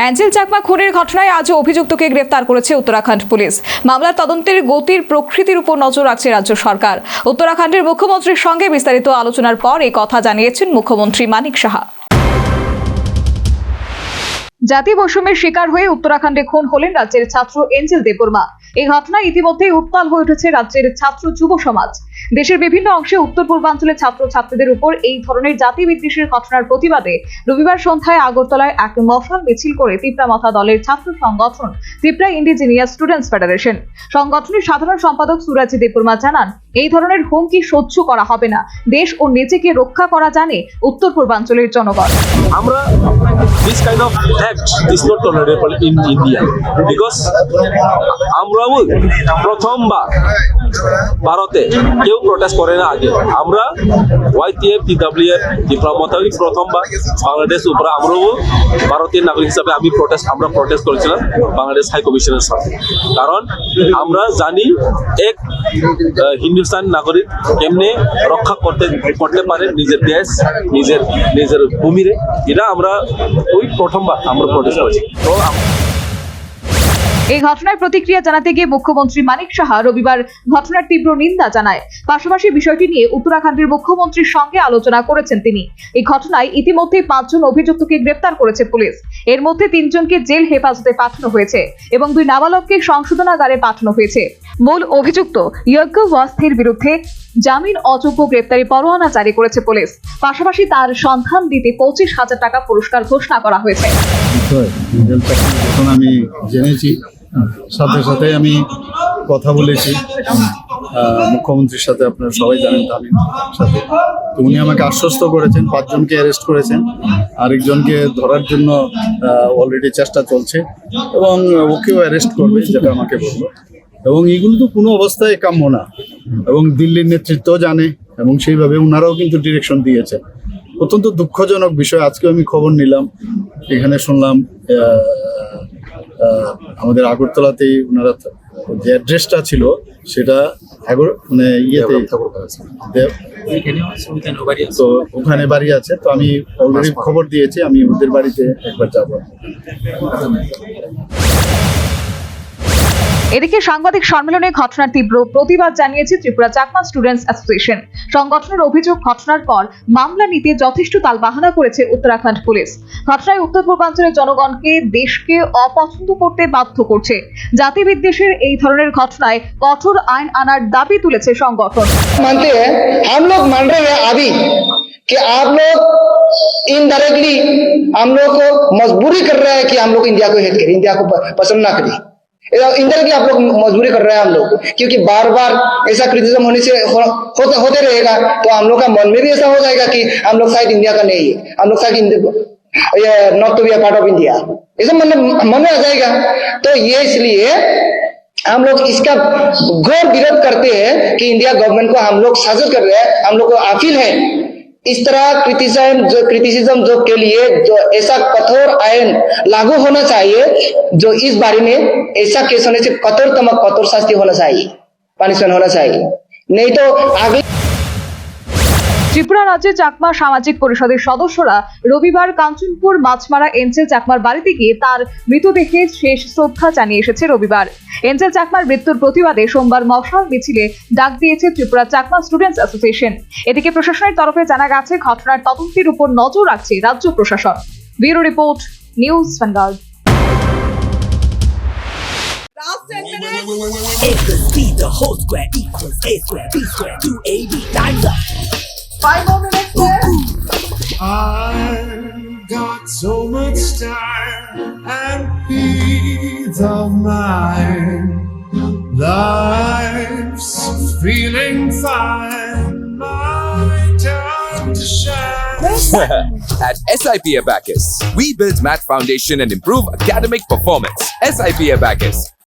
Angel Chakma খুনের ঘটনায় আজও অভিযুক্তকে গ্রেফতার করেছে উত্তরাখণ্ড পুলিশ। মামলার তদন্তের গতির প্রকৃতির উপর নজর রাখছে রাজ্য সরকার। উত্তরাখণ্ডের মুখ্যমন্ত্রীর সঙ্গে বিস্তারিত আলোচনার পর এই কথা জানিয়েছেন মুখ্যমন্ত্রী মানিক সাহা। জাতি বৈষম্যের শিকার হয়ে উত্তরাখণ্ডে খুন হলেন রাজ্যের ছাত্র এঞ্জেল দেববর্মা। এই ঘটনায় ইতিমধ্যেই উত্তাল হয়ে উঠেছে রাজ্যের ছাত্র যুব সমাজ। দেশের বিভিন্ন অংশে উত্তর পূর্বাঞ্চলের ছাত্রছাত্রীদের উপর এই ধরনের জাতি বিদ্বেষের ঘটনার প্রতিবাদে রবিবার সন্ধ্যায় আগরতলায় এক মশাল মিছিল করে তিপ্রামাথা দলের ছাত্র সংগঠন ত্রিপুরা ইন্ডিজিনিয়াস স্টুডেন্টস ফেডারেশন সংগঠনের সাধারণ সম্পাদক সুরাজি দেববর্মা জানান, এই ধরনের হুমকি সহ্য করা হবে না। দেশ ও নিজেকে রক্ষা করা জানে উত্তর পূর্বাঞ্চলের জনগণ। আমরা this kind of act is not tolerable in India because আমরাও প্রথমবার ভারতে কেউ প্রটেস্ট করে না আগে। আমরা YTF PWF ডিপ্লোমাতাই প্রথমবার বাংলাদেশ উপরে আমরাও ভারতীয় নাগরিক হিসাবে আমরা প্রটেস্ট করেছিলাম বাংলাদেশ হাই কমিশনের সাথে। কারণ আমরা জানি এক হিন্দুস্তান নাগরিক কেমনে রক্ষা করতে পারে নিজের দেশ নিজের ভূমিরে। এটা আমরা ওই প্রথমবার আমরা প্রটেস্ট করেছি। তো এই ঘটনায় প্রতিক্রিয়া জানাতে গিয়ে মুখ্যমন্ত্রী মানিক সাহা রবিবার ঘটনার তীব্র নিন্দা জানায়। পাশাপাশি বিষয়টি নিয়ে উত্তরাখণ্ডের মুখ্যমন্ত্রীর সঙ্গে আলোচনা করেছেন তিনি। এই ঘটনায় ইতিমধ্যে 5 জন অভিযুক্তকে গ্রেফতার করেছে পুলিশ। এর মধ্যে 3 জনকে জেল হেফাজতে পাঠানো হয়েছে এবং 2 নাবালককে সংশোধনাগারে পাঠানো হয়েছে। মূল অভিযুক্ত যজ্ঞ ওয়াস্থির বিরুদ্ধে জামিন অযোগ্য গ্রেপ্তারি পরোয়ানা জারি করেছে পুলিশ। পাশাপাশি তার সন্ধান দিতে 25,000 টাকা পুরস্কার ঘোষণা করা হয়েছে। আমি জেনেছি, সাথে সাথে আমি কথা বলেছি মুখ্যমন্ত্রীর সাথে, আপনারা সবাই জানেন তামিম সাথে। তো উনি আমাকে আশ্বস্ত করেছেন 5 জনকে অ্যারেস্ট করেছেন, আরেকজনকে ধরার জন্য অলরেডি চেষ্টা চলছে এবং ওকেও অ্যারেস্ট করবে, যেটা আমাকে বললো। এবং এগুলো তো কোনো অবস্থায় কাম্য না এবং দিল্লির নেতৃত্ব জানে এবং সেইভাবে ওনারাও কিন্তু ডিরেকশন দিয়েছে। অত্যন্ত দুঃখজনক বিষয়। আজকে আমি খবর নিলাম, এখানে শুনলাম আমাদের আগরতলাতেই ওনারা যে অ্যাড্রেসটা ছিল সেটা মানে ইয়েতে তো ওখানে বাড়ি আছে। তো আমি অলরেডি খবর দিয়েছি, আমি ওদের বাড়িতে একবার যাবো। এদিকে সাংবাদিক সম্মেলনে ঘটনার তীব্র প্রতিবাদ জানিয়েছে ত্রিপুরা চাকমা স্টুডেন্টস অ্যাসোসিয়েশন। সংগঠনের অভিযোগ, ঘটনার পর মামলা নিতে যথেষ্ট তালবাহানা করেছে উত্তরাখণ্ড পুলিশ। ঘটনায় উত্তর পূর্বাঞ্চলের জনগণকে দেশকে অপছন্দ করতে বাধ্য করছে। জাতি বিদ্বেষের এই ধরনের ঘটনায় কঠোর আইন আনার দাবি তুলেছে সংগঠন। मानते हैं, हम लोग मान रहे हैं अभी कि आप लोग इनडायरेक्टली हम लोग को मजबूरी कर रहे हैं कि हम लोग इंडिया को हेट करें, इंडिया को पसंद ना करें। इंडायरेक्टली आप लोग मजबूरी कर रहे हैं हम लोग, क्योंकि बार बार ऐसा क्रिटिसिज्म होने से होते रहेगा तो हम लोग का मन में भी ऐसा हो जाएगा कि हम लोग शायद इंडिया का नहीं है, हम लोग शायद not to be a part of India, ऐसा मन में आ जाएगा। तो ये इसलिए हम लोग इसका घोर विरोध करते हैं कि इंडिया गवर्नमेंट को हम लोग साजिश कर रहे हैं। हम लोग को अपील है, इस तरह क्रिटिसिज्म जो के लिए जो ऐसा कठोर आयन लागू होना चाहिए, जो इस बारे में ऐसा केस होने से कठोर शास्ति होना चाहिए, पनिशमेंट होना चाहिए, नहीं तो आगे। ত্রিপুরা রাজ্যে চাকমা সামাজিক পরিষদের সদস্যরা রবিবার কাঞ্চনপুর মাছমারা এঞ্জেল চাকমার বাড়িতে গিয়ে তার মৃতদেহে শেষ শ্রদ্ধা জানিয়ে এসেছে। রবিবার এঞ্জেল চাকমার মৃত্যুর প্রতিবাদে সোমবার মশাল মিছিলে ডাক দিয়েছে ত্রিপুরা চাকমা স্টুডেন্টস অ্যাসোসিয়েশন। এদিকে প্রশাসনের তরফে জানা গেছে, ঘটনার তদন্তের উপর নজর রাখছে রাজ্য প্রশাসন। Bureau report, news vanguard. The whole square equals a square, b square, 2ab, time's up. 5 more minutes there. I've got so much time and peace of mind. Life's feeling fine. My time to shine. At SIP Abacus, we build math foundation and improve academic performance. SIP Abacus,